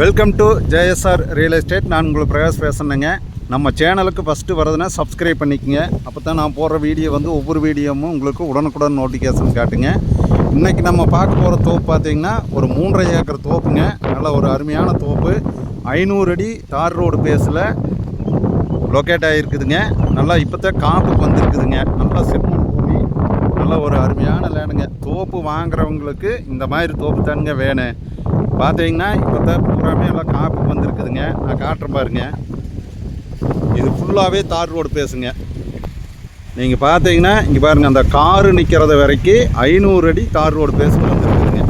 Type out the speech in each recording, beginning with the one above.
Welcome to JSR real estate. நான் உங்களுக்கு பிரகாஷ் பேசுகிறேங்க. நம்ம சேனலுக்கு ஃபஸ்ட்டு வரதுன்னா சப்ஸ்கிரைப் பண்ணிக்கோங்க. அப்போ தான் நான் போடுற வீடியோ வந்து ஒவ்வொரு வீடியோவும் உங்களுக்கு உடனுக்குடன் நோட்டிஃபிகேஷன் காட்டுங்க. இன்றைக்கி நம்ம பார்க்க போகிற தோப்பு பார்த்திங்கன்னா ஒரு 3.5 ஏக்கர் தோப்புங்க. நல்ல ஒரு அருமையான தோப்பு. 500 அடி தார் ரோடு பேஸில் லொக்கேட் ஆகிருக்குதுங்க. நல்லா இப்போ தான் காப்புக்கு வந்துருக்குதுங்க. நல்லா செம்மண் பூமி, நல்ல ஒரு அருமையான லேண்டுங்க. தோப்பு வாங்குறவங்களுக்கு இந்த மாதிரி தோப்பு தானுங்க வேணும். பார்த்தீங்கன்னா இப்போ தான் பூராமே எல்லாம் காப்புக்கு வந்துருக்குதுங்க. நான் காட்டுறேன் பாருங்க. இது ஃபுல்லாகவே தார் ரோடு பேசுங்க. நீங்கள் பார்த்தீங்கன்னா இங்கே பாருங்கள், அந்த காரு நிற்கிறத வரைக்கும் 500 அடி தார் ரோடு பேசுங்க வந்துருக்குதுங்க.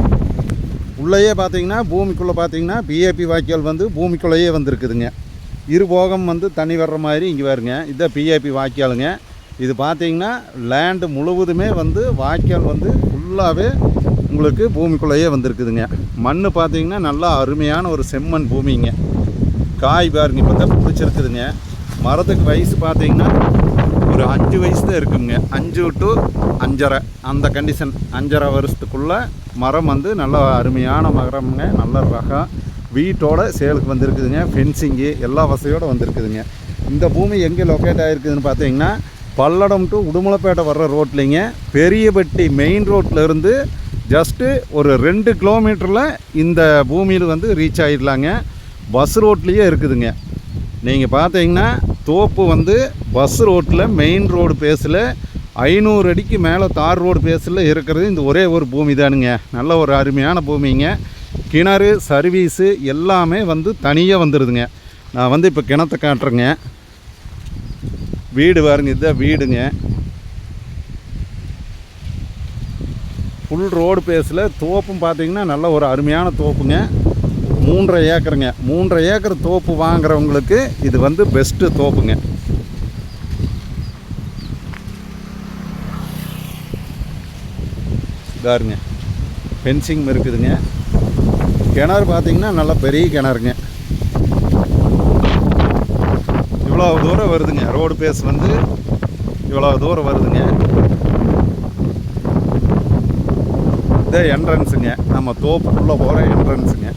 உள்ளேயே பார்த்தீங்கன்னா பூமிக்குள்ளே பார்த்தீங்கன்னா பிஏபி வாய்க்கால் வந்து பூமிக்குள்ளேயே வந்துருக்குதுங்க. இருபோகம் வந்து தண்ணி வர்ற மாதிரி இங்கே பாருங்க. இதுதான் பிஏபி வாய்க்காலுங்க. இது பார்த்தீங்கன்னா லேண்டு முழுவதுமே வந்து வாய்க்கால் வந்து ஃபுல்லாகவே உங்களுக்கு பூமிக்குள்ளேயே வந்துருக்குதுங்க. மண் பார்த்தீங்கன்னா நல்லா அருமையான ஒரு செம்மண் பூமிங்க. காய் பாருங்க இப்போ தான் பிடிச்சிருக்குதுங்க. மரத்துக்கு வயசு பார்த்தீங்கன்னா ஒரு 5 வயசு தான் இருக்குங்க. 5 to 5.5 அந்த கண்டிஷன். 5.5 வருஷத்துக்குள்ளே மரம் வந்து நல்லா அருமையான மரம்ங்க. நல்ல ரகம் வீட்டோட சேலுக்கு வந்துருக்குதுங்க. ஃபென்சிங்கு எல்லா வசதியோடு வந்துருக்குதுங்க. இந்த பூமி எங்கே லொக்கேட் ஆகிருக்குதுன்னு பார்த்தீங்கன்னா பல்லடம் டு உடுமலைப்பேட்டை வர்ற ரோட்லிங்க. பெரியபட்டி மெயின் ரோட்லேருந்து ஜஸ்ட்டு ஒரு 2 கிலோமீட்டரில் இந்த பூமியில் வந்து ரீச் ஆகிடலாங்க. பஸ் ரோட்லேயே இருக்குதுங்க. நீங்கள் பார்த்தீங்கன்னா தோப்பு வந்து பஸ் ரோட்டில் மெயின் ரோடு பேஸில் 500 அடிக்கு மேலே தார் ரோடு பேஸில் இருக்கிறது இந்த ஒரே ஒரு பூமி தானுங்க. நல்ல ஒரு அருமையான பூமிங்க. கிணறு சர்வீஸு எல்லாமே வந்து தனியாக வந்துடுதுங்க. நான் வந்து இப்போ கிணத்தை காட்டுறேங்க. வீடு பாருங்க, இதுதான் வீடுங்க. ஃபுல் ரோடு பேஸில் தோப்பும் பார்த்தீங்கன்னா நல்ல ஒரு அருமையான தோப்புங்க. 3.5 ஏக்கருங்க. 3.5 ஏக்கர் தோப்பு வாங்குறவங்களுக்கு இது வந்து பெஸ்ட்டு தோப்புங்க. பாருங்க, ஃபென்சிங் இருக்குதுங்க. கிணறு பார்த்தீங்கன்னா நல்ல பெரிய கிணறுங்க. இவ்வளோ தூரம் வருதுங்க. ரோடு பேஸ் வந்து இவ்வளோ தூரம் வருதுங்க. இதே என்ட்ரன்ஸுங்க. நம்ம தோப்புக்குள்ளே போகிற என்ட்ரன்ஸுங்க.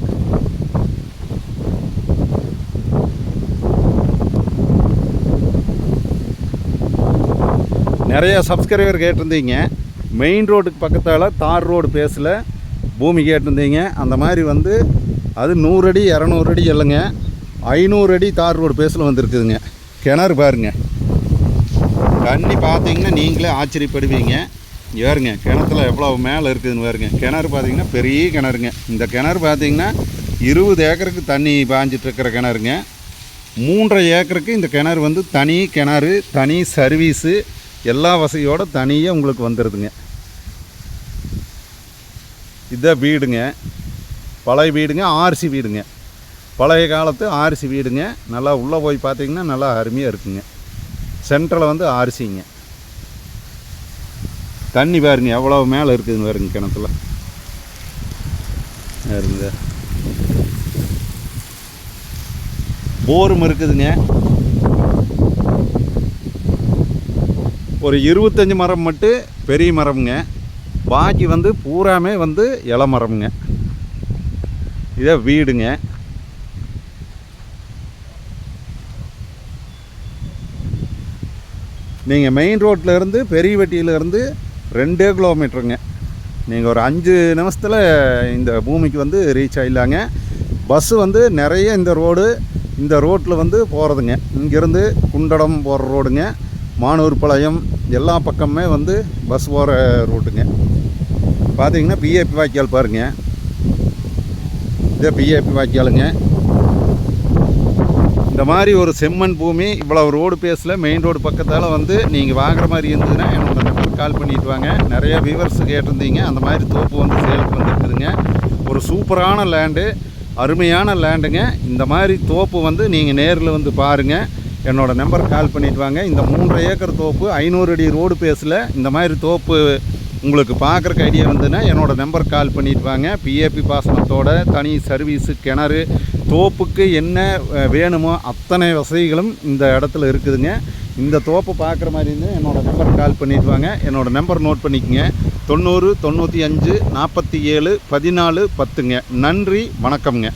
நிறைய சப்ஸ்கிரைபர் கேட்டிருந்தீங்க. மெயின் ரோடுக்கு பக்கத்தால் தார் ரோடு பேஸில் பூமி கேட்டிருந்தீங்க. அந்த மாதிரி வந்து அது 100 அடி 200 அடி இல்லைங்க, 500 அடி தார் ரோடு பேஸில் வந்துருக்குதுங்க. கிணறு பாருங்க, தண்ணி பார்த்தீங்கன்னா நீங்களே ஆச்சரியப்படுவீங்க. ஏறுங்க, கிணத்துல எவ்வளோ மேலே இருக்குதுன்னு பாருங்க. கிணறு பார்த்தீங்கன்னா பெரிய கிணறுங்க. இந்த கிணறு பார்த்தீங்கன்னா 20 ஏக்கருக்கு தண்ணி பாஞ்சிட்ருக்கிற கிணறுங்க. 3.5 ஏக்கருக்கு இந்த கிணறு வந்து தனி கிணறு, தனி சர்வீஸு எல்லா வசதியோடு தனியாக உங்களுக்கு வந்துடுதுங்க. இதுதான் வீடுங்க. பழைய வீடுங்க, ஆர்சி வீடுங்க. பழைய காலத்து ஆர்சி வீடுங்க. நல்லா உள்ளே போய் பார்த்தீங்கன்னா நல்லா அருமையாக இருக்குங்க. சென்ட்ரலில் வந்து ஆர்சிங்க. தண்ணி பாருங்க எவ்வளோ மேலே இருக்குதுன்னு பாருங்க. கிணத்துல இருங்க போரும் இருக்குதுங்க. ஒரு 25 மரம் மட்டும் பெரிய மரம்ங்க. பாக்கி வந்து பூராமே வந்து இலை மரம்ங்க. இதே வீடுங்க. நீங்கள் மெயின் ரோட்டிலேருந்து பெரியவட்டியிலேருந்து 2 கிலோமீட்டருங்க. நீங்கள் ஒரு 5 நிமிஷத்தில் இந்த பூமிக்கு வந்து ரீச் ஆகிடலாங்க. பஸ்ஸு வந்து நிறைய இந்த ரோட்டில் வந்து போகிறதுங்க. இங்கேருந்து குண்டடம் போகிற ரோடுங்க, மானூர் பாளையம் எல்லா பக்கமே வந்து பஸ் போகிற ரோட்டுங்க. பார்த்தீங்கன்னா பிஏபி வாய்க்கால் பாருங்கள். இதே பிஏபி வாய்க்காலுங்க. இந்த மாதிரி ஒரு செம்மண் பூமி இவ்வளோ ரோடு பேஸில் மெயின் ரோடு பக்கத்தால் வந்து நீங்கள் வாங்குற மாதிரி இருந்ததுன்னா என்னோட நம்பருக்கு கால் பண்ணிட்டு வாங்க. நிறைய வியூவர்ஸ் கேட்டிருந்தீங்க. அந்த மாதிரி தோப்பு வந்து சேலுக்கு வந்துருக்குதுங்க. ஒரு சூப்பரான லேண்டு, அருமையான லேண்டுங்க. இந்த மாதிரி தோப்பு வந்து நீங்கள் நேரில் வந்து பாருங்கள். என்னோடய நம்பருக்கு கால் பண்ணிட்டு வாங்க. இந்த 3.5 ஏக்கர் தோப்பு 500 அடி ரோடு பேஸில் இந்த மாதிரி தோப்பு உங்களுக்கு பார்க்குறக்கு ஐடியா வந்துன்னா என்னோடய நம்பருக்கு கால் பண்ணிட்டு வாங்க. பிஏபி பாசனத்தோட தனி சர்வீஸு, கிணறு, தோப்புக்கு என்ன வேணுமோ அத்தனை வசதிகளும் இந்த இடத்துல இருக்குதுங்க. இந்த தோப்பு பார்க்குற மாதிரி இருந்தால் என்னோடய நம்பருக்கு கால் பண்ணிட்டு வாங்க. என்னோடய நம்பர் நோட் பண்ணிக்கங்க. 90 95 47 14 10ங்க. நன்றி, வணக்கம்ங்க.